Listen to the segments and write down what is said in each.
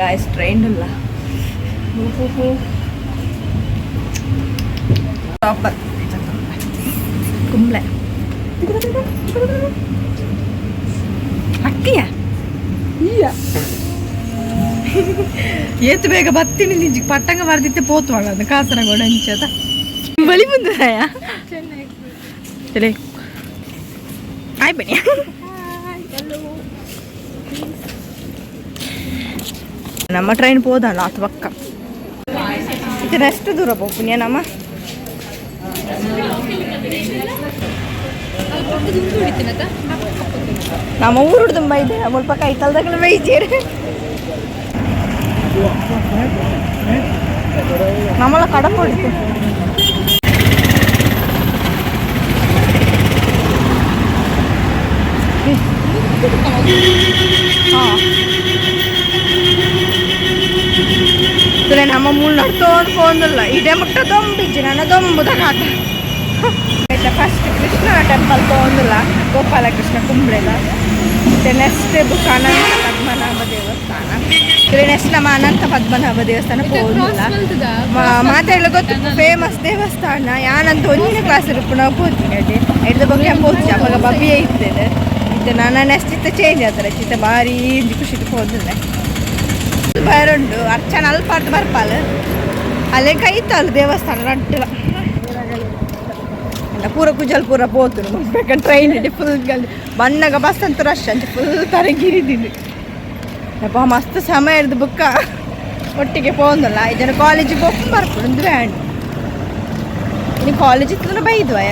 Guys train ಇಲ್ಲ ಕುಂಬ್ಳೆ ಅಕ್ಕಿಯ ಏತು ಬೇಗ ಬತ್ತೀನಿ ನಿಜ ಪಟ್ಟಂಗ ಬರ್ದಿತ್ತೆ ಪೋತ್ವಾಳ ಅದು ಕಾಸರಗೋಡ ಅಂಚದ ಬಳಿ ಮುಂದಾಯ ಆಯ್ ಬನ್ನಿ ನಮ್ಮ ಟ್ರೈನ್ போதಲ್ಲ ಅದು ಪಕ್ಕ ಇದು ಎಷ್ಟು ದೂರ ಪೋಪುಣ್ಯ ನಮ್ಮ ನಮ್ಮ ಊರು ತುಂಬ ಇದೆ ಸ್ವಲ್ಪ ಕೈ ತಲ್ದಾಗ ಬೈಜೇರಿ நம்மள கடை போடுது ನಮ್ಮ ಮೂಲ ನಡ್ಕೊಂಡು ಹೋಗಲ್ಲ ಇದೇ ಮುಟ್ಟ ದೊಂಬಿಜ್ಜಿ ನನ್ನ ದೊಂಬುದ ಕಾಟ ಫಸ್ಟ್ ಕೃಷ್ಣ ಟೆಂಪಲ್ ಹೋಗಲ್ಲ ಗೋಪಾಲಕೃಷ್ಣ ಕುಂಬ್ಳೆಲ್ಲ ಮತ್ತೆ ನೆಕ್ಸ್ಟ್ ಬುಕ್ ಅನಂತ ಪದ್ಮನಾಭ ದೇವಸ್ಥಾನ ನೆಕ್ಸ್ಟ್ ನಮ್ಮ ಅನಂತ ಪದ್ಮನಾಭ ದೇವಸ್ಥಾನ ಹೋಗಲ್ಲ ಮಾತಾಡಲು ಗೊತ್ತು ಫೇಮಸ್ ದೇವಸ್ಥಾನ ಯಾನಂತ ಒಂದಿನ ಕ್ಲಾಸ್ ಇರ್ಪು ನಾವು ಹೋಗ್ತೀನಿ ಅದೇ ಎಡ್ದು ಬಗ್ಗೆ ಹೋಗ್ತಿ ಅವಾಗ ಬಬಿಯ ಇರ್ತದೆ ಇದು ನಾನು ನೆಕ್ಸ್ಟ್ ಇತ್ತ ಚೇಂಜ್ ಆಗ್ತಾರೆ ಚಿತ್ತ ಭಾರಿ ಖುಷಿ ಹೋದಿಲ್ಲ ಬರುಂಡು ಅರ್ಚನೆ ಅಲ್ಪ ಅರ್ಧ ಬರ್ಪಾಲ ಅಲ್ಲೇ ಕೈತಲ್ಲ ದೇವಸ್ಥಾನ ರಡ್ಡಲ ಪೂರ ಕುಜಲ್ ಪೂರ ಪೋತು ಬೇಕಂದ್ರೆ ಟ್ರೈನ್ ಇಡಿ ಫುಲ್ ಬಣ್ಣಗ ಬಸ್ ಅಂತೂ ರಶ್ ಅಂತ ಫುಲ್ ತರಗಿರಿದ್ದೀನಿ ಯಪ್ಪ ಮಸ್ತ್ ಸಮಯ ಹಿಡ್ದು ಬುಕ್ಕ ಒಟ್ಟಿಗೆ ಹೋಗಲ್ಲ ಇದನ್ನು ಕಾಲೇಜಿಗೆ ಹೋಗಿ ಬರ್ಕೊಂಡು ಒಂದು ವ್ಯಾನ್ ನೀನು ಕಾಲೇಜ್ ಇತ್ತು ಬೈದ್ವಾ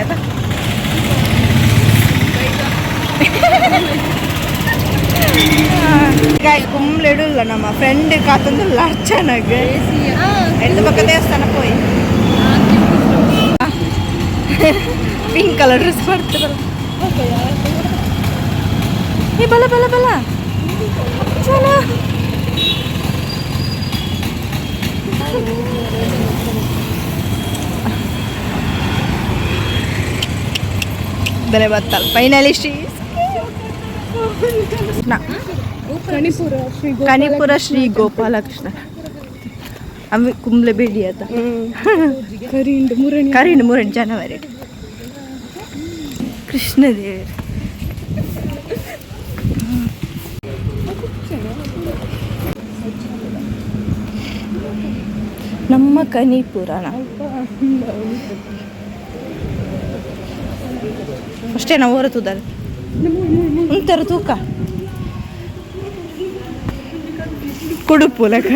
ಯಾಕ ಕುಂಬ್ಳೆ ಇಡಲ್ಲ ನಮ್ಮ ಫ್ರೆಂಡ್ ಕಾತಂದಿಲ್ಲ ಚೆನ್ನಾಗಿ ಎಡ್ದು ಪಕ್ಕ ದೇವಸ್ಥಾನ ಹೋಯ್ ಪಿಂಕ್ ಕಲರ್ ಡ್ರೆಸ್ ಮಾಡ್ತಾರಲ್ಲ ಏ ಬಲ ಬಲ ಬಲ ಚಲೋ ಬತ್ತಲ್ಲ ಫೈನಲಿ ಕಣಿಪುರ ಶ್ರೀ ಗೋಪಾಲಕೃಷ್ಣ ಅవి ಕುಂಬ್ಳೆ ಬೇಡಿ ಆತ ಕರಿಂಡು ಮೂರನೇ ಜನವರಿ ಕೃಷ್ಣದೇವರು ನಮ್ಮ ಕನಿಪುರನ ಅಷ್ಟೇ ನಾವು ಹೊರತುದಾರೆ ಒಂಥರ ತೂಕ ಕುಡುಪು ಲೆಕ್ಕ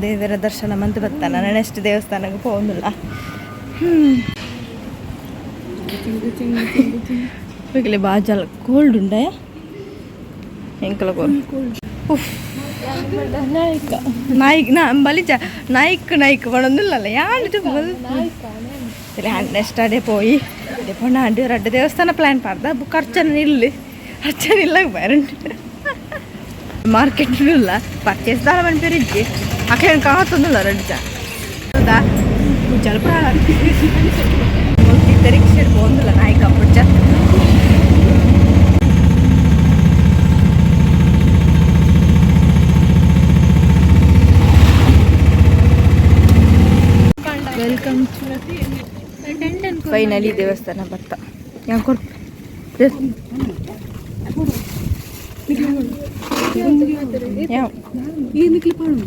ದೇವರ ದರ್ಶನ ಮಂತ್ ಬರ್ತಾನ ನೆಕ್ಸ್ಟ್ ದೇವಸ್ಥಾನಕ್ಕೆ ಹೋಗಲ್ಲ ಈಗಲೇ ಬಾಜಲ್ ಕೋಲ್ಡ್ ಉಂಡೆ ಎಂಕಲ ನಾಯ್ಕ್ ನಾ ಬಲಿಜ ನಾಯ್ಕ್ ನಾಯ್ಕ್ പണൊന്നുമില്ലല്ല ഞാനിട്ട് ನೆಕ್ಸ್ಟ್ ಅದೇ പോയി ಅದೇ ಪೊಣ್ಣಾಂಡು രണ്ട് ದೇವಸ್ಥಾನ ಪ್ಲ್ಯಾನ್ ಮಾಡ್ದ ಬುಕ್ ಅರ್ಚನಿಲ್ಲ ಬರಂಡು ಮಾರ್ಕೆಟ್ ಪರ್ಚೇಸ್ ದಾರ ಬಂದಿರಿಜ್ಜಿ ಅಕ್ಕ ಕಾತೊಂದಿಲ್ಲ ರಡ್ಜ ಹೌದಾ ಸ್ವಲ್ಪ ರಿಕ್ಷೆ ಹೋಗಿಲ್ಲ ನಾಯ್ಕ ಪುಡ್ಜ ವೆಲ್ಕಮ್ ಫೈನಲಿ ದೇವಸ್ಥಾನ ಬರ್ತಾ ಹೆಂಗೆ ಕೊಡ್ತು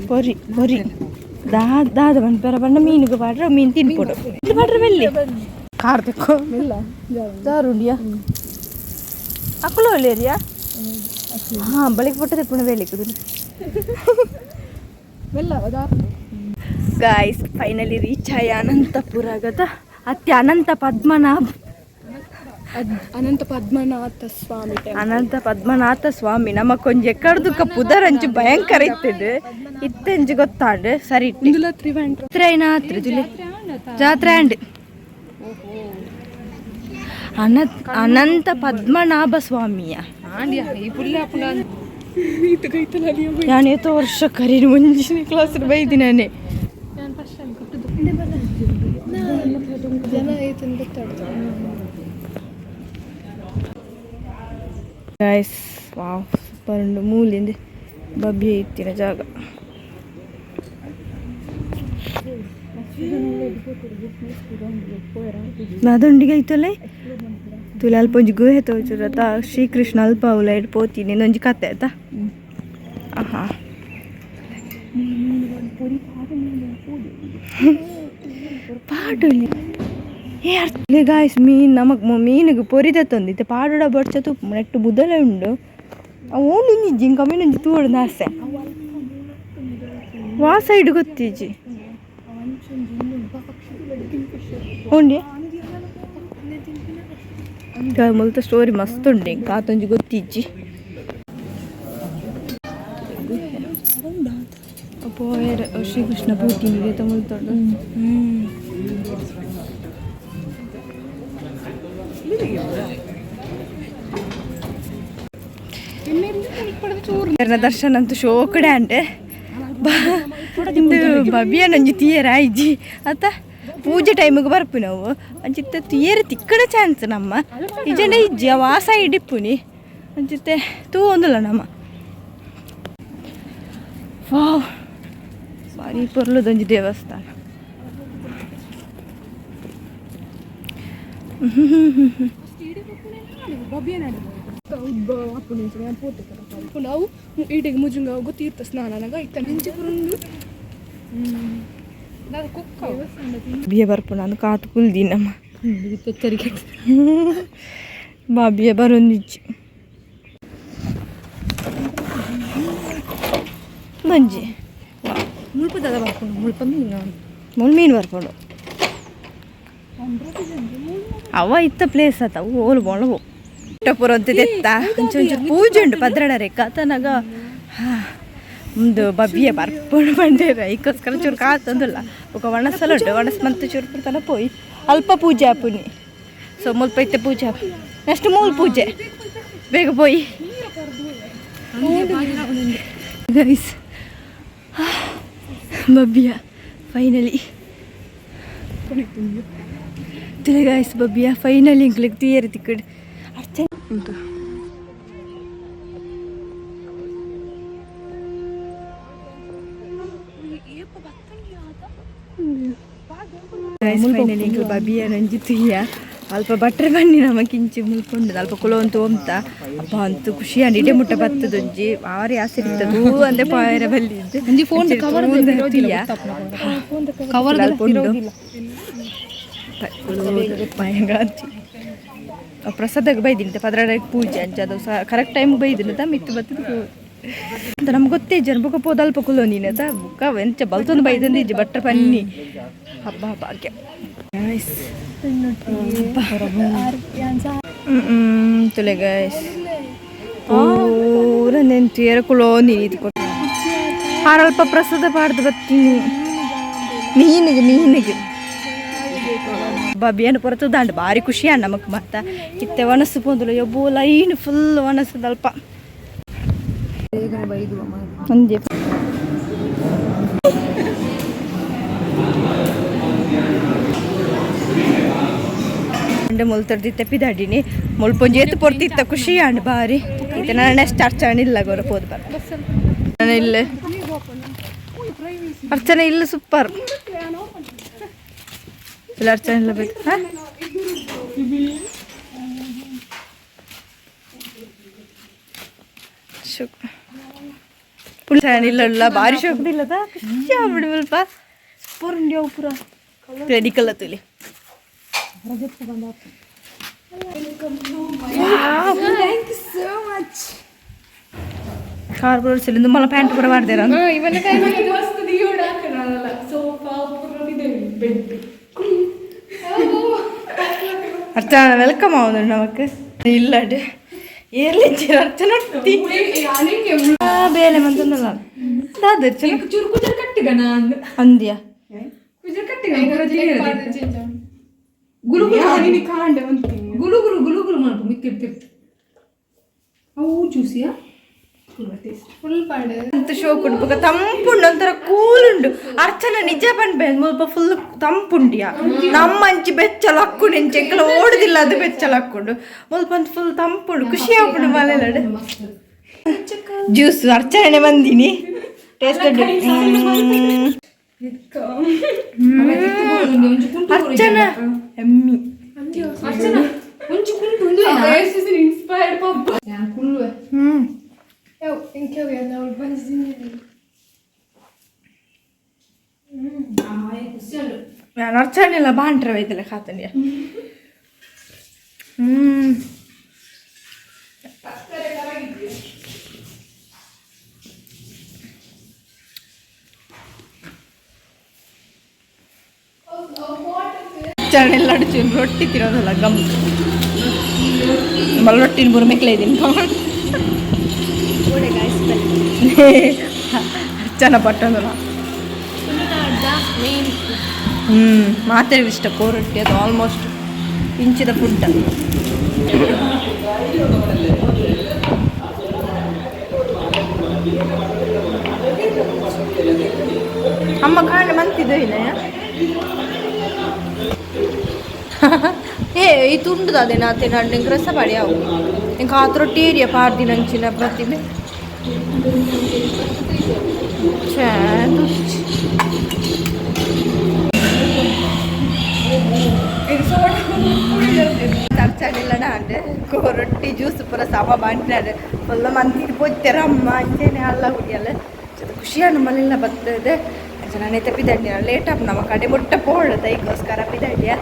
పొరి పొరి దాద పని పెరబండ మీనుకు పాడరు మీను తినిపోడు ఇట్లా పాడరు వెళ్ళి కారు తెక్కో దారుండియా అక్కలో లేరియా బలికి పొట్ట తెప్పుడు వెళ్ళికుదు ಗಾಯ್ಸ್ ಫೈನಲಿ ರೀಚ್ ಆಯ ಅನಂತಪುರ ಗತ ಅತ್ಯ ಅನಂತ ಪದ್ಮನಾಥ ಸ್ವಾಮಿ ನಮ್ಮ ಕೊಂಚ ಎಕ್ಕಡ್ದುಕ ಪುದರಂಚು ಭಯಂಕರ ಇತ್ತಿದ್ದು ಇತ್ತೆಂಚು ಗೊತ್ತಾಂಡು ಸರಿ ಜಾತ್ರೆ ಅಂಡ್ ಅನಂತ ಪದ್ಮನಾಭ ಸ್ವಾಮಿಯ ഞാൻ എത്ര വർഷം കരീന് മുഞ്ചിന് ക്ലാസ്സിൽ ബൈതി ഞാനേ ಗೈಸ್ ವಾವ್ ಸೂಪರ್ ಉಂಡು ಮೂಲಿಂದ ಬಬ್ಬಿಯ ಇತ್ತಿನ ಜಾಗ ನಾದೊಂಡಿಗೆ ಐತಲ್ಲ ತುಲ ಅಲ್ಪ ಒಂಜಿ ಗುಹೆ ತೋಚುರತ ಶ್ರೀಕೃಷ್ಣ ಅಲ್ಪ ಅವಲ ಇಡ್ ಪೋತೀನಿ ಒಂಜಿ ಕತೆ ಆಯ್ತಾ ಆಹಾ ಪಾಡುಲಿ ಏ ಗಾಯ್ಸ್ ಮೀನು ನಮಗೆ ಮೀನಿಗೆ ಪೊರಿದ ತಂದಿತ್ತೆ ಪಾಡೋಡ ಬಡ್ಚತು ನೆಟ್ಟು ಬುದಲೆ ಉಂಡು ಅವನು ಜಿಂಕ ಮೀನು ತೂಡು ನಾಸೆ ವಾ ಸೈಡ್ ಗೊತ್ತೀಜಿ ಉಂಡಿ ಮುಲ್ತ ಸ್ಟೋರಿ ಮಸ್ತ್ ಉಂಡು ಇಂಕ ಆತೊಂಜಿ ಗೊತ್ತಿಜ್ಜಿ ಪೋಯರ್ ಶ್ರೀಕೃಷ್ಣ ಪೂತಿನಿಗೆ ತಗೊಳ್ತೊಂಡು ದರ್ಶನ ಅಂತೂ ಶೋಕಡೆ ಅಂಟೆ ಬಬಿಯನ್ ಒಂಜಿ ತೀಯರ ಆಯ್ಜಿ ಆತ ಪೂಜೆ ಟೈಮಿಗೆ ಬರ್ಪು ನಾವು ಅಂಚಿತ್ತೆ ತೀಯರ ತಿಕ್ಕಡೆ ಚಾನ್ಸ್ ನಮ್ಮ ಇಜಂಡ ಇಜ್ಜಿ ಅವ ಆ ಸೈಡ್ ಇಪ್ಪುನಿ ಅಂಚಿತ್ತೆ ತೂ ಒಂದಲ್ಲ ನಮ್ಮ ವಾವ್ ಬಾರಿ ಪೊರ್ಲುದೊಂಜಿ ದೇವಸ್ಥಾನ ಈಟಿಗೆ ಮುಜುಂಗ ಗೊತ್ತೀರ್ತ ಸ್ನಾನನಾಗ ಇತ್ತ ನಿಂಚೆ ಬರೋದು ಬಿಯ ಬರ್ಪು ನಾನು ಕಾತು ಕುಲ್ದಿ ನಮ್ಮ ಬಾಬಿಯ ಬರೊಂದಿಜ್ಜಿ ಮಂಜಿ ಮುಳ್ಪದ ಬರ್ಕೊಂಡು ಮುಳ್ಪ ಮೀನು ಬರ್ಕೊಂಡು ಅವ ಇತ್ತ ಪ್ಲೇಸ್ ಆತ ಓಲು ಬೊಳವು ಪುರ ಅಂತ ಎತ್ತ ಒಂಚೂರು ಪೂಜೆ ಉಂಟು ಪದ್ರಡ ರೇಖ ತನಗ ಒಂದು ಬಬ್ಬಿಯ ಬರ್ಪುಂಡು ಬಂದಿರ ಈಗೋಸ್ಕರ ಚೂರು ಕಾತಂದಿಲ್ಲ ఒక ಒಣಸಲ ಉಂಟು ಒಣಸ್ ಮಂತ್ ಚೂರು ಪುರ್ತನ ಪೋಯಿ ಅಲ್ಪ ಪೂಜೆ ಆಪುನಿ ಸೊ ಮುಲ್ಪ ಇತ್ತೆ ಪೂಜೆ ಆಪು ನೆಕ್ಸ್ಟ್ ಮೂಲ ಪೂಜೆ ಬೇಗ ಪೋಯಿ ಗೈಸ್ ಬಬ್ಬಿಯ ಫೈನಲಿ ತಿಳಿ ಗೈಸ್ ಬಬ್ಬಿಯ ಫೈನಲಿ ಇಂಕ್ಲಿಗೆ ತೀಯರಿ ತಿಕ್ಕಡಿ ಅರ್ಚನೆ ಉಂಟು ಫೈನಲಿ ಇಂಕ್ಲು ಬಬ್ಬಿಯ ನಂಜಿ ತುಯ್ಯ ಅಲ್ಪ ಬಟ್ರೆ ಬನ್ನಿ ನಮಗೆ ಇಂಚಿ ಮುಲ್ಕೊಂಡು ಅಲ್ಪ ಕುಲೋ ಅಂತ ಓಮ್ತ ಅಪ್ಪ ಅಂತೂ ಖುಷಿ ಅಂಡ್ ಇಡೆ ಮುಟ್ಟ ಬತ್ತದೊಂಜಿ ಭಾರಿ ಆಸೆ ಇರ್ತದೆ ಹೂ ಅಂದೆ ಪಾಯರ ಬಲ್ಲಿದ್ದು ಫೋನ್ ಭಯಂಕರ ಪ್ರಸಾದಕ್ಕೆ ಬೈದಿನಿ ಪದ್ರಾಡಕ್ಕೆ ಪೂಜೆ ಅಂಚ ಅದು ಕರೆಕ್ಟ್ ಟೈಮಿಗೆ ಬೈದಿನ ಮಿತ್ತು ಬತ್ತದ ಅಂತ ನಮ್ಗೆ ಗೊತ್ತೇ ಜನ ಬುಕ್ಕ ಪೋದ ಅಲ್ಪ ಕುಲೋ ನೀನದ ಬುಕ್ಕ ಎಂಚ ಬಲ್ತೊಂದು ಬೈದಂದಿಜ್ಜಿ ಬಟ್ರೆ ಬನ್ನಿ ಹಬ್ಬ ಭಾಗ್ಯ ತುಲೆ ಗೈಸ್ ಪೂರ ನೆಂಟಿಯರ ಕುಲೋ ನೀರು ಕೊಟ್ಟು ಹಾರಲ್ಪ ಪ್ರಸಾದ ಪಾಡ್ದು ಬರ್ತೀನಿ ಮೀನಿಗೆ ಬಬಿಯನ್ನು ಪೊರತು ದಾಂಡ್ ಭಾರಿ ಖುಷಿ ಅಣ್ಣ ನಮಕ್ ಮತ್ತ ಇತ್ತೆ ಒಣಸು ಪೋಂದುಲು ಯಬ್ಬು ಲೈನ್ ಫುಲ್ ಒಣಸದಲ್ಪ ಅಂದೆ ಮುಲ್ತರ್ದಿ ತೆಪ್ಪಿದಾಡಿನಿ ಮುಲ್ಪೊಂಜಿ ಎತ್ತು ಪೊರ್ತಿತ್ತ ಖುಷಿ ಅಂಡ್ ಭಾರಿ ಇತ್ತೆ ನಾನು ನೆಕ್ಸ್ಟ್ ಅರ್ಚನೆ ಇಲ್ಲ ಗೊರ ಪೋದು ಬರ್ ಇಲ್ಲ ಅರ್ಚನೆ ಇಲ್ಲ ಸೂಪರ್ ಇಲ್ಲ ಅರ್ಚನೆ ಇಲ್ಲ ಬೇಕು ಪುಲ್ಸನ್ ಇಲ್ಲ ಭಾರಿ ಶೋಕದಿಲ್ಲದ ಖುಷಿ ಆಗ್ಬಿಡಿ ಸ್ವಲ್ಪ ಪೂರಂಡಿ ಅವು ಪೂರ ರೆಡಿ ಕಲ್ಲ ತುಲಿ ಕಾರ್ಪೊರೇಟ್ ಸಿಲಿಂದು ಮಲ್ಲ ಪ್ಯಾಂಟ್ ಕೂಡ ಮಾಡ್ದೇರ ಅರ್ಚನ ವೆಲ್ಕಮ್ ಆവുന്നു നമുക്ക് ഇല്ലട് ഏർലിഞ്ചി അർച്ചന ಬೇಲೆ ಮಂತಂದಲ್ಲ ದಾದ ಅರ್ಚನ ಕುಜರ್ ಕಟ್ಟಿಗನ ಅಂದ್ಯಾ ಕುಜರ್ ಕಟ್ಟಿಗನ ಗುಲು ಗುಲು ಕಾಂಡೆ ಅಂತೀನಿ ಗುಲು ಗುಲು ಮಲ್ಪ ಮಿತ್ತಿರ್ತಿರ್ತಿ ಅವು ಜ್ಯೂಸಿಯಾ ಫುಲ್ ಪಾಡು ಅಂತ ಶೋ ಕುಡ್ಬೇಕು ತಂಪುಂಡು ಒಂಥರ ಕೂಲ್ ಉಂಡು ಅರ್ಚನ ನಿಜ ಪನ್ಬೇಕು ಮುಲ್ಪ ಫುಲ್ ತಂಪುಂಡಿಯ ನಮ್ಮ ಅಂಚಿ ಬೆಚ್ಚಲು ಹಾಕೊಂಡು ಎಂಚೆಂಕಲ ಓಡುದಿಲ್ಲ ಅದು ಬೆಚ್ಚಲು ಹಾಕೊಂಡು ಮುಲ್ಪ ಒಂದು ಫುಲ್ ತಂಪುಂಡು ಖುಷಿ ಆಗ್ಬಿಡು ಮಲೆನಾಡು ಜ್ಯೂಸ್ ಅರ್ಚನೆ ಬಂದಿನಿ ಟೇಸ್ಟ್ ಅರ್ಚನ ಎಮ್ಮಿ ಇನ್ಸ್ಪೈರ್ಡ್ ಪಪ್ಪ ಕುಳ್ಳುವೆ ನಾನು ಅರ್ಚನೆ ಎಲ್ಲ ಬಾಂಡ್ರೆ ಒಯ್ದಲ್ಲ ಖಾತನಿಯ ಚರಣ ಅಡಿಚು ರೊಟ್ಟಿ ತಿನ್ನೋದಲ್ಲ ಗಮ್ ಮಲ್ಲ ರೊಟ್ಟಿನ ಬುರು ಮೆಕ್ಲೆ ಇದ್ದೀನಿ ಅರ್ಚನ ಪಟ್ಟಂದಲ್ಲ ಮಾತೇ ಇಷ್ಟ ರೊಟ್ಟಿ ಅದು ಆಲ್ಮೋಸ್ಟ್ ಇಂಚಿದ ಫುಡ್ ಅಮ್ಮ ಕಾಣ ಮಂತಿದ್ದು ಇಲ್ಲ ಏ ಈ ತುಂಡುದ ಅದೇ ನಾತೆ ನಾನು ರಸ ಪಡಿ ಅವು ಇಂಕ ಆ ರೊಟ್ಟಿ ಏರಿಯ ಪಾರ್ದಿ ನಂಚಿನ ಪ್ರತಿಮೆ ತರ್ಚಾಡಿಲ್ಲಡ ಅಂದ್ರೆ ರೊಟ್ಟಿ ಜ್ಯೂಸ್ ಪೂರ ಸಮ ಬಾಂಟಿನಾಡು ಫುಲ್ಲ ಮಂತಿ ಪೊಚ್ಚರ ಅಮ್ಮ ಅಂಚೇನೆ ಅಲ್ಲ ಹುಡಿಯಲ್ಲ ಖುಷಿಯನ್ನು ಮನೆಲ್ಲ ಬರ್ತದೆ ನಾನು ತಪ್ಪಿದ್ದಂಡಿಯ ಲೇಟ್ ಆಪ್ ನಮ್ಮ ಕಡೆ ಮುಟ್ಟ ಪೋಳು ತೈಗೋಸ್ಕರ ಪಿದಡ್ಯ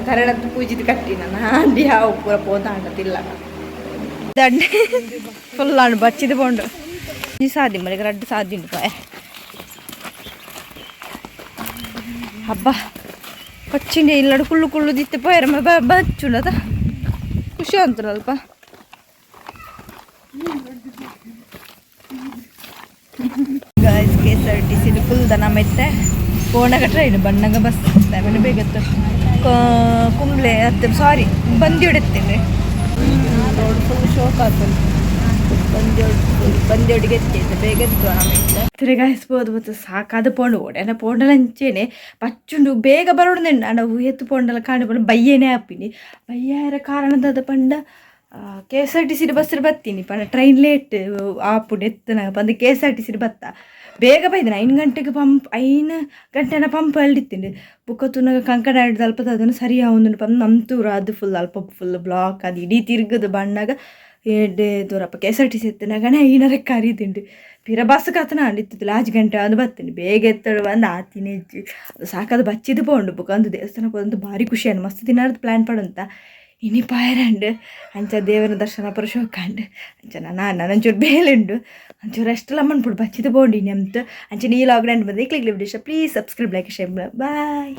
ಧರಣದ್ದು ಪೂಜಿದು ಕಟ್ಟಿ ನಾನು ಅಂಡಿ ಹಾವು ಪೂರ ಪೋದಾಡದಿಲ್ಲ ದಂಡೆ ಫುಲ್ ಅಣ್ಣು ಬಚ್ಚಿದು ಕೊಂಡು ಈ ಸಾದಿ ಮನೆಗೆ ರಡ್ಡು ಸಾದಿ ಉಂಟು ಪಾಯ ಹಬ್ಬ ಪಚ್ಚಿಂಡೆ ಇಲ್ಲಡು ಕುಳ್ಳು ಕುಳ್ಳುದಿತ್ತೆ ಪೋಯರ ಬಚ್ಚುಂಡದ ಖುಷಿ ಅಂತರಲ್ಪ ಗಾಯ್ಸ್ KSRTC ಫುಲ್ ದನ ಮೆತ್ತೆ ಪೋಣಗ ಟ್ರೈನ್ ಬಣ್ಣಗ ಬಸ್ ಆಮೇಲೆ ಬೇಗತ್ತು ಕುಂಬ್ಳೆ ಹತ್ತೆ ಸಾರಿ ಬಂದಿ ಹೊಡೆತ್ತೇನೆ ರೋಡ್ ಫುಲ್ ಶೋಕ್ ಆಗ್ತದೆ ಬಂದಿಯೊಟ್ಟಿಗೆ ಎತ್ತಿದ್ದೆ ಬೇಗ ಎತ್ತು ಆಮೇಲೆ ತಿರುಗಾಯಿಸ್ಬೋದು ಮತ್ತು ಸಾಕಾದ ಪೋಂಡು ಓಡೇನ ಪೋಂಡಲ ಅಂಚೇನೆ ಪಚ್ಚುಂಡು ಬೇಗ ಬರೋಣ ನಾವು ಎತ್ತು ಪೋಂಡಲ ಕಾಣಿ ಬಂದು ಬಯ್ಯೇನೆ ಹಾಪಿನಿ ಬಯ್ಯಾರ ಕಾರಣದ ಪಂಡ KSRTC ಬಸ್ ಬತ್ತೀನಿ ಪಂಡ ಟ್ರೈನ್ ಲೇಟ್ ಆಪುಂಡು ಎತ್ತನ ಬಂದು KSRTC ಬತ್ತ ಬೇಗ ಬೈದಿನ 5 ಗಂಟೆಗೆ ಪಂಪ್ 5 ಗಂಟೆನ ಪಂಪ್ ಅಲ್ಲಿತ್ತಿಂಡು ಬುಕ್ಕ ತುನಗ ಕಂಕಣ ಹಿಡ್ದು ಅಲ್ಪ ಅದನ್ನು ಸರಿ ಒಂದು ಪಂಪ್ ನಮ್ತೂರು ಅದು ಫುಲ್ ಅಲ್ಪ ಫುಲ್ ಬ್ಲಾಕ್ ಅದು ಇಡೀ ತಿರುಗದು ಬಣ್ಣಾಗ ಎಡ್ಡೆ ದೂರಪ್ಪ KSRTC ಎತ್ತನಾಗಣ 5 ಕರೀದಿಂಡು ಪಿರ ಬಸ್ ಕತ್ತನ ಅಂಡಿತ್ತಿಲ್ಲ 5 ಗಂಟೆ ಅದು ಬತ್ತೀನಿ ಬೇಗ ಎತ್ತಡು ಬಂದು ಆತಿನ ಹೆಜ್ಜಿ ಅದು ಸಾಕದು ಬಚ್ಚಿದು ಪೋಂಡು ಬುಕ್ಕ ಒಂದು ದೇವಸ್ಥಾನ ಹೋದಂತ ಭಾರಿ ಖುಷಿ ಅನ್ನು ಮಸ್ತ್ ದಿನಾರ್ದು ಪ್ಲ್ಯಾನ್ ಪಡಂತ ಇನಿ ಪಾಯರಂಡು ಅಂಚ ದೇವರ ದರ್ಶನ ಪರಶೋಕಂಡು ಅಂಚ ನಂಚೂರು ಬೇಲುಂಡು ಒಂಚೂರು ಅಷ್ಟೆಲ್ಲ ಮನ್ಪುಡು ಬಚ್ಚಿದು ಬೋಂಡಿ ನೆಮ್ತು ಅಂಚೆ ನೀ ಲಾಗ್ಡೌನ್ ಬಂದು click please subscribe like share bye.